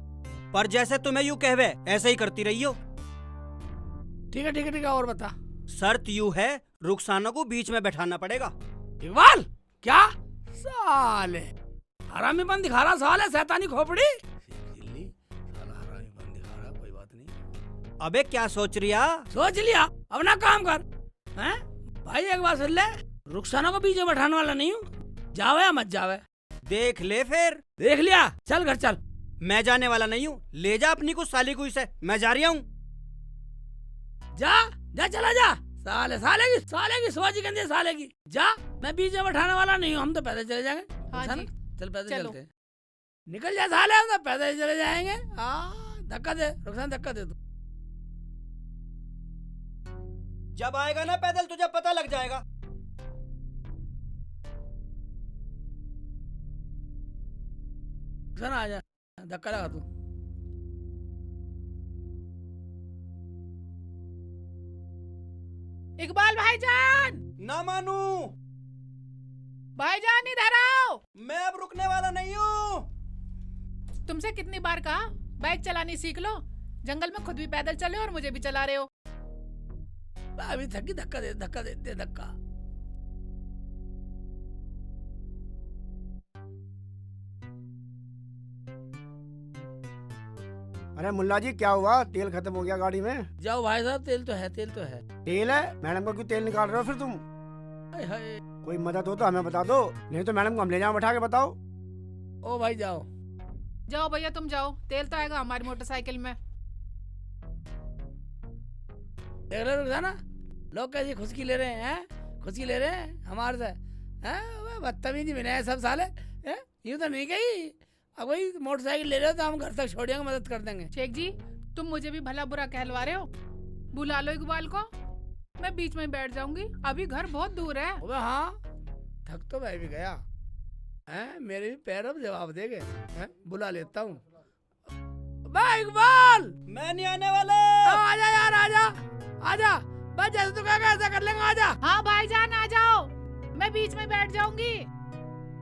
S3: पर जैसे तुम्हें यूं कहवे ऐसे ही करती रही हो।
S1: ठीक है और बता।
S3: शर्त यूं है, रुखसाना को बीच में बैठाना पड़ेगा।
S1: इकबाल क्या साले हरामीपन दिखा रहा, साले शैतानी खोपड़ी। साला हरामीपन दिखा रहा, कोई बात नहीं।
S3: अबे क्या सोच रिया?
S1: सोच लिया, अपना काम कर। हैं भाई एक बात सुन ले, रुखसाना को बीच में बैठाने वाला नहीं हूँ। जावे या मत जावे
S3: देख ले फिर।
S1: देख लिया, चल घर चल।
S3: मैं जाने वाला नहीं हूँ, ले जा अपनी को साली को इसे, मैं जा रहा हूँ।
S1: जा जा चला जा। साले की सोच गंदी है साले की। जा, मैं बीच में बैठाने वाला नहीं हूँ, हम तो पैदल चले जाएंगे।
S2: हाँ
S1: रुखसाना,
S2: जी,
S1: चल पैदल
S2: चलो।
S1: चलते हैं। निकल जा साले, हम तो पैदल चले जाएंगे। धक्का दे रुखसाना, धक्का दे तू।
S3: जब आएगा ना पैदल तुझे पता लग जाएगा।
S1: रुखसाना आ जा, धक्का लगा तू।
S2: इकबाल भाईजान,
S3: ना मानू,
S2: भाईजान इधर आओ।
S3: मैं अब रुकने वाला नहीं हूँ।
S2: तुमसे कितनी बार कहा बाइक चलानी सीख लो, जंगल में खुद भी पैदल चले और मुझे भी चला रहे हो।
S1: अभी थकी, धक्का दे धक्का।
S6: अरे मुल्ला जी क्या हुआ, तेल खत्म हो गया गाड़ी में।
S1: जाओ भाई साहब, तेल तो है।
S6: तेल है? मैडम को क्यों तेल निकाल रहे हो फिर तुम?
S1: हाय हाय।
S6: कोई मदद हो तो हमें बता दो, नहीं तो मैडम को हम ले जाओ, बैठा के बताओ।
S1: ओ भाई जाओ।
S2: जाओ भैया तुम जाओ, तेल तो आएगा हमारी मोटरसाइकिल में।
S1: देख रहे रुखसाना, लोग कैसी खुशकी ले रहे हैं, खुशकी ले रहे हैं हमारे से। हैं बदतमीजी बिना सब साले। यूँ तो नहीं कही, अब वही मोटरसाइकिल ले रहे हो तो हम घर तक छोड़ेंगे, मदद कर देंगे।
S2: शेख जी, तुम मुझे भी भला बुरा कहलवा रहे हो। बुला लो इकबाल को, मैं बीच में बैठ जाऊंगी, अभी घर बहुत दूर है।
S1: अबे हाँ, थक तो मैं भी गया। मेरे भी पैर अब जवाब देंगे। बुला लेता हूँ। इकबाल,
S3: मैं नहीं आने वाला।
S1: आजा यार, आजा। बस जैसे तू कहेगा ऐसा कर लेंगे, आजा।
S2: हाँ भाईजान आ जाओ, मैं बीच में बैठ जाऊंगी,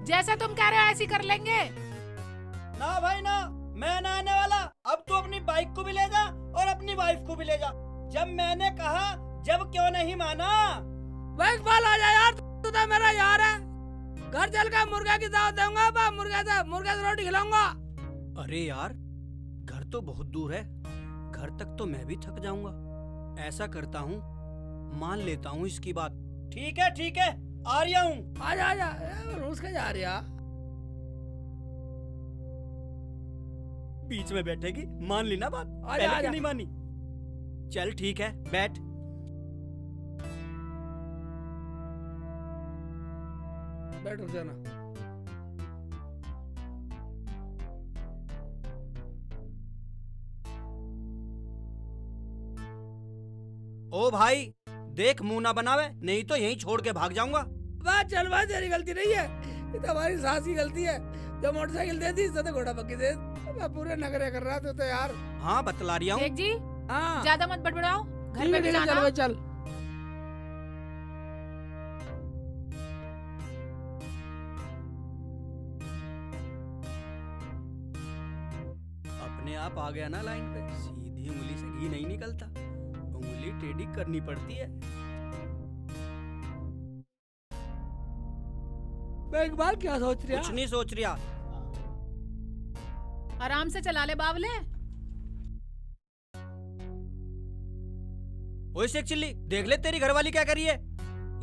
S2: जैसा तुम कह रहे हो ऐसे कर लेंगे।
S3: ना भाई ना, मैं ना आने वाला। अब तू अपनी बाइक को भी ले जा और अपनी वाइफ को भी ले जा। जब मैंने कहा, जब क्यों नहीं माना?
S1: इकबाल आजा यार, तू तो मेरा यार है। घर चल कर मुर्गा की दावत दूंगा, मुर्गा से रोटी खिलाऊंगा।
S3: अरे यार, घर तो बहुत दूर है, घर तक तो मैं भी थक जाऊंगा। ऐसा करता हूँ, मान लेता हूँ इसकी बात। ठीक है, आ रहा हूँ।
S1: आजा रूस का जा रहा।
S3: बीच में बैठेगी, मान ली ना बात।
S1: आजा,
S3: पहले
S1: आजा।
S3: क्यों नहीं मानी? चल ठीक है, बैठ।
S1: बैठ, रुक जाना।
S3: ओ भाई, देख मुंह ना बनावे, नहीं तो यहीं छोड़ के भाग जाऊंगा।
S1: बात चल भाई, तेरी गलती नहीं है, ये तो हमारी सास की गलती है। जो मोटरसाइकिल दे दी इससे तो घोड़ा पक्की दे। मैं पूरे नखरे कर रहा था तो यार।
S3: हाँ बतला रही हूँ।
S2: शेख जी
S1: हाँ
S2: ज्यादा मत बड़बड़ाओ, घर
S1: ठीक
S2: पे
S1: है,
S2: भी
S1: ठीक है, चल
S2: जाना।
S1: भाई चल।
S3: अपने आप आ गया ना लाइन पे। सीधी उंगली से घी नहीं निकलता, उंगली टेढ़ी करनी पड़ती है।
S1: मैं इकबाल क्या सोच रहा?
S3: कुछ नहीं सोच रिया।
S2: आराम से चला ले बावले।
S3: ओए शेख चिल्ली, देख ले तेरी घरवाली क्या करी है।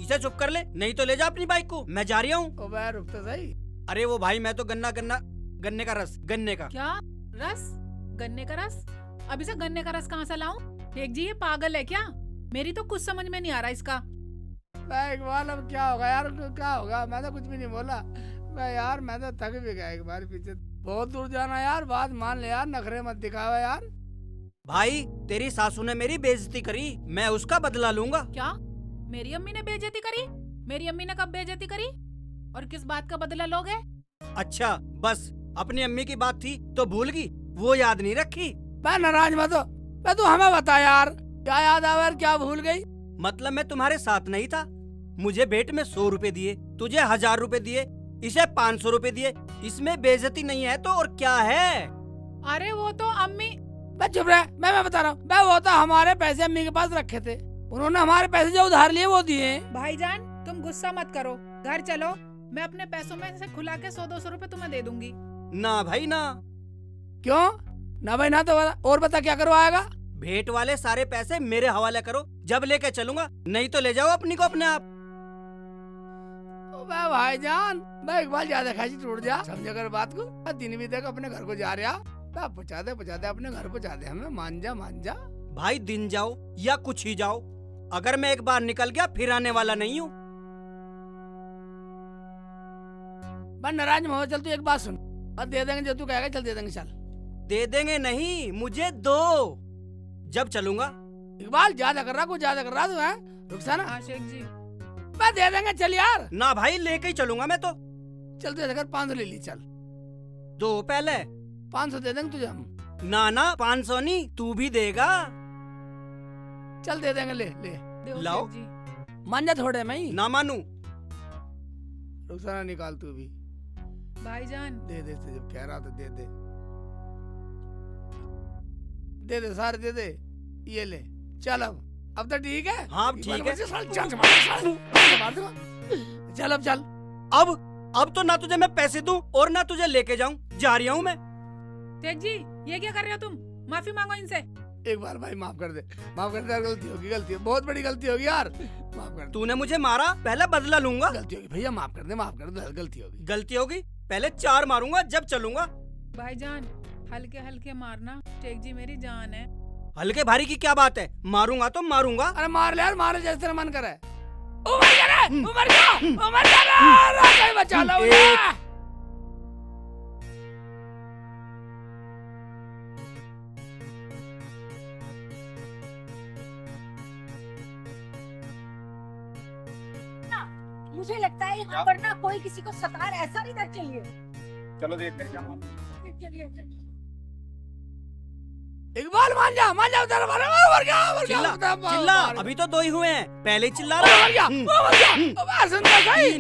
S3: इसे चुप कर ले, नहीं तो ले जा अपनी बाइक को, मैं जा रही हूँ।
S1: ओ भाई रुक तो सही।
S3: अरे वो भाई, मैं तो गन्ने का रस, गन्ने का।
S2: क्या रस? गन्ने का रस? अभी से गन्ने का रस कहाँ से लाऊं? शेख जी ये पागल है क्या? मेरी तो कुछ समझ में नहीं आ रहा इसका।
S1: मैं इकबाल अब क्या होगा यार, क्या होगा? मैं तो कुछ भी नहीं बोला। मैं तो थक भी गया इकबाल पीछे। बहुत दूर जाना यार, बात मान ले यार, नखरे मत दिखावा यार।
S3: भाई तेरी सासू ने मेरी बेइज्जती करी, मैं उसका बदला लूंगा।
S2: क्या मेरी अम्मी ने बेइज्जती करी? मेरी अम्मी ने कब बेइज्जती करी? और किस बात का बदला लोगे?
S3: अच्छा बस, अपनी अम्मी की बात थी तो भूल गई, वो याद नहीं रखी।
S1: मैं नाराज मत हो, मैं तू हमें बता यार, क्या याद आवा यार, क्या भूल गई?
S3: मतलब मैं तुम्हारे साथ नहीं था, मुझे भेंट में 100 रुपए दिए, तुझे 1000 रुपए दिए, इसे 500 रुपए दिए, इसमें बेइज्जती नहीं है तो और क्या है?
S2: अरे वो तो अम्मी।
S1: मैं चुप रहा, मैं बता रहा हूँ। मैं वो तो हमारे पैसे अम्मी के पास रखे थे, उन्होंने हमारे पैसे जो उधार लिए वो दिए।
S2: भाईजान तुम गुस्सा मत करो, घर चलो, मैं अपने पैसों में से खुला के 100-200 रुपए तुम्हें दे दूंगी।
S3: ना भाई ना।
S1: क्यों ना भाई ना? तो और बता क्या करवाएगा?
S3: भेंट वाले सारे पैसे मेरे हवाले करो, जब लेके चलूंगा, नहीं तो ले जाओ अपनी को अपने आप।
S1: मैं भाईजान, मैं इकबाल ज्यादा खासी टूट जा, समझे कर बात को। मैं दिन भी तक अपने घर को जा रहा, पहुँचा दे अपने घर पहुँचा दे हमें। मान जा।
S3: भाई दिन जाओ या कुछ ही जाओ, अगर मैं एक बार निकल गया फिर आने वाला नहीं हूँ।
S1: बस नाराज मत हो, चल तू एक बात सुन, बस दे देंगे जो तू कहेगा, चल दे देंगे। चल
S3: दे देंगे नहीं, मुझे दो, जब चलूंगा।
S1: इकबाल ज्यादा कर रहा, कुछ ज्यादा कर रहा तू है, रुखसाना।
S2: हाँ शेख जी।
S1: बस दे देंगे, चल यार।
S3: ना भाई लेके ही चलूंगा मैं तो।
S1: चल तू ऐसा कर, 500 ले ली, चल
S3: दो पहले।
S1: 500 दे देंगे तुझे हम।
S3: ना 500 नहीं, तू भी देगा।
S1: चल दे देंगे, ले
S2: दो
S3: लाओ।
S2: शेख जी।
S1: मान जा थोड़े में ही।
S3: ना मानू।
S1: रुखसाना निकाल तू भी,
S2: भाईजान
S1: दे तुझे जब कह रहा तो दे सारे दे दे, ये ले। चल अब तो ठीक है।
S3: हाँ अब ठीक है।
S1: चल अब चल।
S3: अब तो ना तुझे मैं पैसे दूं और ना तुझे लेके जाऊं, जा रही हूँ मैं।
S2: शेख जी ये क्या कर रहे हो तुम? माफी मांगो इनसे।
S1: एक बार भाई माफ कर दे यार, गलती है, बहुत बड़ी गलती होगी यार, माफ कर दे।
S3: तूने मुझे मारा, पहले बदला लूंगा।
S1: गलती होगी भैया, माफ कर दे, गलती होगी।
S3: गलती होगी, पहले 4 मारूंगा जब चलूंगा।
S2: भाईजान हल्के हल्के मारना, शेख जी मेरी जान है।
S3: हल्के भारी की क्या बात है, मारूंगा तो मारूंगा।
S1: अरे मार ले यार, मारे जैसे तेरा मन करे। उमर गया, बचा लो मुझे।
S7: मुझे लगता है यहाँ पर ना कोई किसी को सता रहा है, ऐसा नहीं करना चाहिए।
S6: चलो देखते हैं क्या होता है।
S1: इकबाल मान जा तेरा मर गया।
S3: चिल्ला, अभी तो 2 ही हुए हैं, पहले ही चिल्ला
S1: मर
S3: रहा।
S1: गया। सुन तो सही।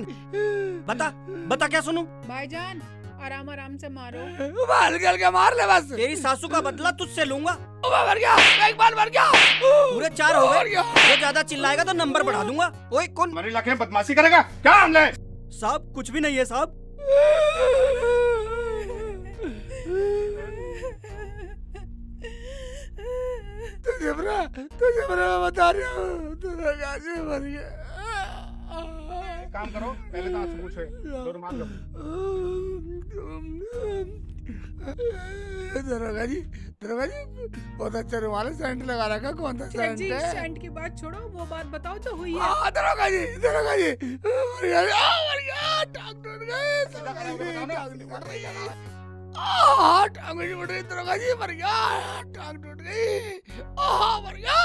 S3: बता क्या सुनूं?
S2: भाईजान आराम से मारो।
S1: हल्के मार ले बस।
S3: तेरी सासू का बदला तुझसे लूंगा।
S1: मर गया, इकबाल मर गया।
S3: पूरे 4 हो गए।
S1: मर गया।
S3: ये ज्यादा चिल्लाएगा तो नंबर बढ़ा दूंगा। ओए कौन?
S6: हमारे इलाके में बदमाशी करेगा क्या? हमने
S3: साहब कुछ भी नहीं है साहब।
S1: तुझे मैं बता रहा हूँ, तेरा गाजी मर गया।
S6: काम करो, पहले तो आंसू पूछे, दो रुमाल दो।
S1: तेरा गाजी दरोगा जी बहुत अच्छा रुमाल सेंट लगा रखा, कौन सा
S2: जी
S1: सेंट
S2: जी,
S1: है?
S2: सेंट की बात छोड़ो, वो बात बताओ जो हुई है।
S1: दरोगा जी मर गया, टांग टूट गई, टांग नहीं बढ़ रही है, टांग नहीं बढ़ रही, दरोगा जी मर गया, टांग टूट गई, मर गया,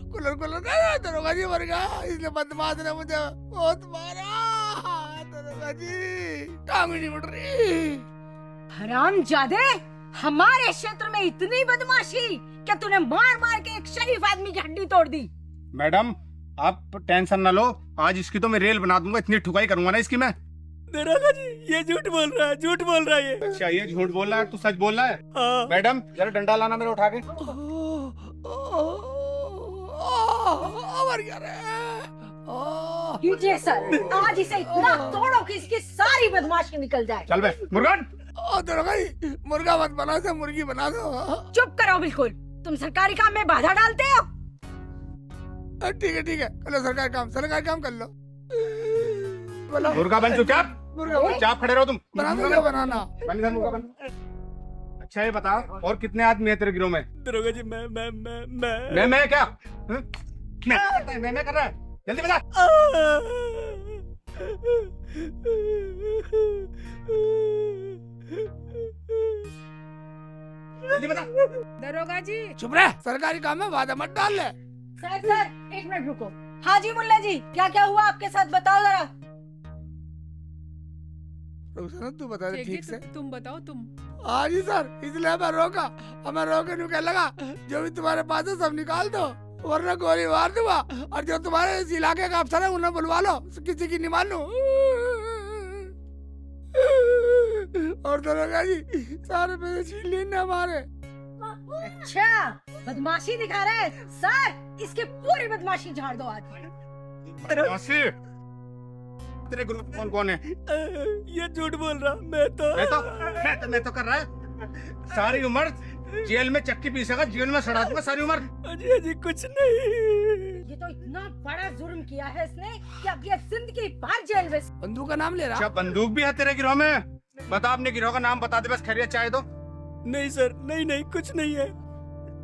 S1: कूलर कूलर दरोगा जी मर गया, इसलिए बदमाश ने मुझे बहुत मारा, दरोगा जी टांग नहीं बढ़ रही।
S7: हरामजादे, हमारे क्षेत्र में इतनी बदमाशी क्या तूने मार मार के एक शरीफ आदमी की हड्डी तोड़ दी।
S8: मैडम आप टेंशन ना लो, आज इसकी तो मैं रेल बना दूंगा, इतनी ठुकाई करूंगा ना इसकी मैं।
S3: दरोगा जी ये झूठ बोल रहा है, झूठ बोल रहा है ये।
S8: अच्छा ये झूठ बोल रहा है, तू सच बोल रहा है?
S3: हाँ।
S8: मैडम जरा डंडा लाना मेरे उठा के।
S1: मर गया रे।
S7: कीजिए सर, आज इसे इतना तोड़ो कि इसकी सारी बदमाशी निकल जाए।
S8: चल बे मुर्गन।
S1: दरोगा जी मुर्गा मत बना दो, मुर्गी बना दो।
S7: चुप करो बिल्कुल, तुम सरकारी काम में बाधा डालते हो।
S1: ठीक है कर लो सरकारी काम कर लो। बोलो
S8: मुर्गा बन चुपचाप,
S1: मुर्गा बन,
S8: चाप खड़े रहो तुम।
S1: बना दो, बनाना।
S8: बन इधर मुर्गा बन। अच्छा ये बता और कितने आदमी है तेरे गिरोह में?
S3: दरोगा जी
S8: मैं क्या हं? मैं कर रहा है, जल्दी बता। जल्दी बता।
S2: दरोगा जी
S1: चुप रह, सरकारी काम में वादा मत डाल ले।
S7: सर एक मिनट रुको। हाँ जी मुल्ला जी, क्या क्या हुआ आपके साथ बताओ जरा।
S1: रुखसाना तू बता दे ठीक से।
S2: तुम बताओ तुम।
S1: हाँ जी सर, इसलिए मैं रोका, हमें रोके नु क्या लगा, जो भी तुम्हारे पास है सब निकाल दो, वरना गोली मार दूंगा, और जो तुम्हारे इस इलाके का अफसर है उन्हें बुलवा लो, किसी की नहीं मानू। और दरोगा जी सारे पैसे छीन लिए हमारे।
S7: अच्छा बदमाशी दिखा रहे हैं सर, इसकी पूरी बदमाशी झाड़ दो आज।
S8: बदमाशी? तेरे ग्रुप कौन कौन है?
S3: ये झूठ बोल रहा,
S8: मैं तो कर रहा है। सारी उम्र जेल में चक्की पीसेगा, जेल में सड़ा दूंगा सारी उम्र।
S3: अजी कुछ नहीं।
S7: ये तो इतना बड़ा जुर्म किया है इसने कि अब ये जिंदगी भर जेल में।
S1: बंदूक का नाम ले रहा।
S8: अच्छा बंदूक भी है तेरे गिरोह में? बता अपने गिरोह का नाम बता दे बस, खैरियत चाहे तो।
S3: नहीं सर, नहीं कुछ नहीं है।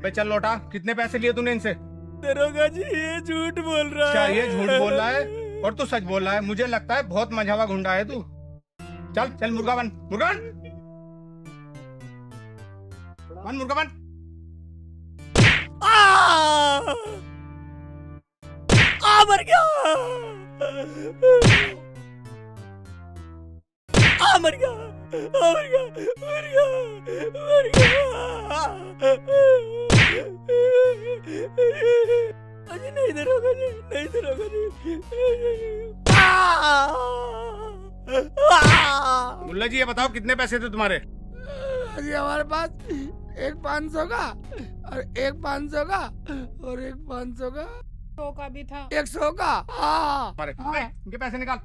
S8: भाई चल लौटा, कितने पैसे लिए तूने इनसे?
S3: दरोगा जी ये झूठ बोल रहा
S8: अच्छा
S3: है।
S8: ये झूठ बोल रहा है और तू सच बोल रहा है, मुझे लगता है बहुत मझावा गुंडा है तू। चल मुर्गा बन, मुर्गा बन, मुर्गा बन।
S3: मर गया, मर गया, अजी नहीं दरोगा जी,
S8: मुल्ला जी ये बताओ कितने पैसे थे तुम्हारे?
S1: अजी हमारे पास एक 500 का और एक 500 का और एक 500 का,
S2: 100 का भी था।
S1: 100 का। हाँ
S8: तुम्हारे इनके पैसे निकाल।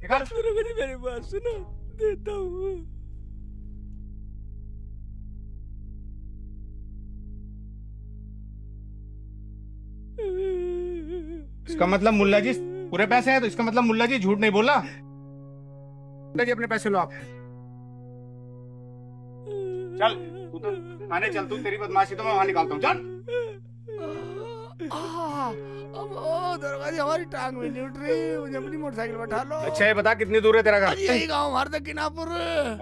S3: दरोगा जी मेरी बात सुनो, देता हूँ।
S8: इसका मतलब मुल्ला जी पूरे पैसे हैं, तो इसका मतलब मुल्ला जी झूठ नहीं बोला। मुल्ला जी अपने पैसे लो आप। चल तू तो थाने चल, तू तेरी बदमाशी तो मैं वहां निकालता हूँ। चल।
S1: दरोगा जी हमारी टांग में नहीं उठ रही, मुझे अपनी मोटरसाइकिल बैठा लो।
S8: अच्छा ये बता कितनी दूर है तेरा घर?
S1: यही गाँव हमारे किनापुर।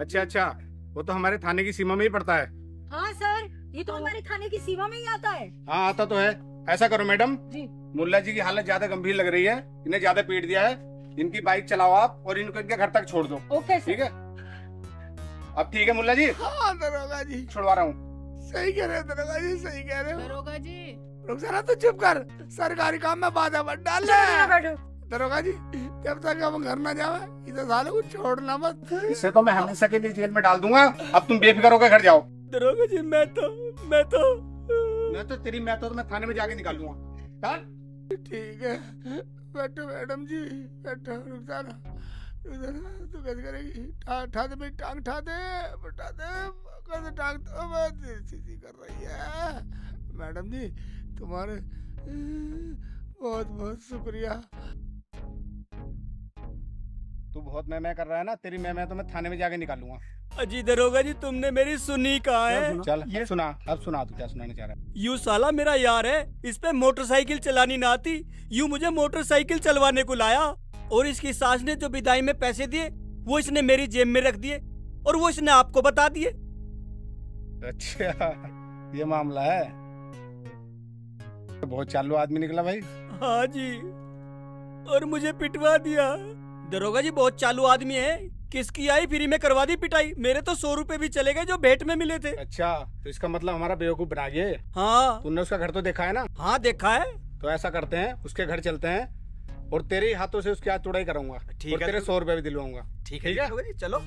S8: अच्छा वो तो हमारे थाने की सीमा में ही पड़ता है।
S7: हाँ सर, ये तो हमारे थाने की सीमा में ही आता है।
S8: हाँ आता तो है। ऐसा करो मैडम
S7: जी।
S8: मुल्ला जी की हालत ज्यादा गंभीर लग रही है, इन्हें ज्यादा पीट दिया है, इनकी बाइक चलाओ आप और इनको इनके घर तक छोड़ दो।
S7: Okay sir.
S8: ठीक है अब ठीक है मुल्ला जी,
S1: हाँ दरोगा जी
S8: छुड़वा रहा हूँ।
S1: सही कह रहे हो दरोगा जी, सही कह रहे हो।
S2: दरोगा जी
S1: रुखसाना तू चुप कर, सरकारी काम में बाधा मत डाल।
S7: बैठो।
S1: दरोगा जी जब तक हम घर न जावे इधर सालों को छोड़ना मत।
S8: इससे तो मैं हमेशा के लिए जेल में डाल दूंगा। अब तुम बेफिक्र होकर घर जाओ।
S3: दरोगा जी मैं तो
S8: मैं थाने में जाके निकालूंगा। चल।
S1: ठीक है बैठो मैडम जी, बैठो। रुखसाना तू कैसे करेगी? ठा दे मेरी टांग, ठा दे कैसे टांग तो सीधी कर रही है। मैडम जी तुम्हारे बहुत बहुत शुक्रिया।
S8: तू बहुत मैं कर रहा है ना, तेरी मैं तो मैं थाने में जाके निकालूंगा।
S3: अजी दरोगा जी, तुमने मेरी सुनी कहा है।
S8: चल ये सुना, अब सुना तू क्या सुनाना चाह रहा है।
S3: यू साला मेरा यार है, इस पे मोटरसाइकिल चलानी ना आती, यू मुझे मोटरसाइकिल चलवाने को लाया। और इसकी सास ने जो विदाई में पैसे दिए वो इसने मेरी जेब में रख दिए और वो इसने आपको बता दिए।
S8: अच्छा ये मामला है, बहुत चालू आदमी निकला भाई।
S3: हाँ जी, और मुझे पिटवा दिया। दरोगा जी बहुत चालू आदमी है, किसकी आई फ्री में करवा दी पिटाई। मेरे तो 100 रुपए भी चले गए जो भेंट में मिले थे।
S8: अच्छा तो इसका मतलब हमारा बेवकूफ बना गया।
S3: हाँ
S8: तूने उसका घर तो देखा है ना?
S3: हाँ देखा है।
S8: तो ऐसा करते हैं, उसके घर चलते हैं और तेरे ही हाथों से उसकी हाथ तुड़ाई करूंगा।
S3: ठीक
S8: और
S3: है।
S8: तेरे 100 रुपए भी दिलवाऊंगा।
S3: ठीक है दरोगा जी, चलो।